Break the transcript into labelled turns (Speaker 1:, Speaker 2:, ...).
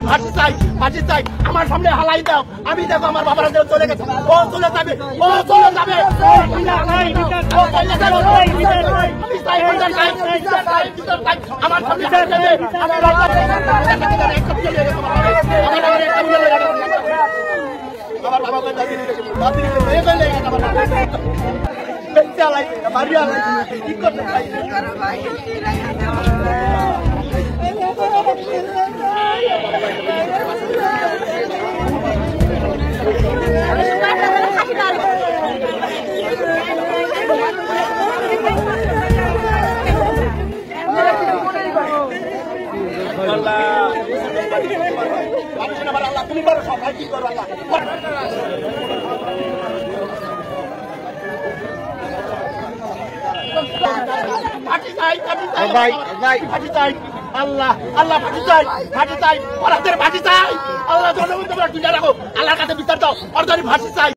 Speaker 1: ফাঁসি চাই, ফাঁসি চাই। আমার সামনে হালাই দাও, আমি দেখো আমার বাবার হাতে চলে গেছে, ও চলে যাবে, ও চলে যাবে। আমি চাই, বিচার চাই, বিচার চাই, বিচার চাই। আমার সামনে হালাই দেবে, আমি বাবার বাবাকে দাবি দিতে কি করতে চাই। আল্লাহ আল্লাহ ফাঁসি চাই, ফাঁসি চাই, ওর হাতের ফাঁসি চাই। আল্লাহ জনগণ তোমরা তুলে রাখো, আল্লাহর কাছে বিচার দাও, ওর ফাঁসি চাই।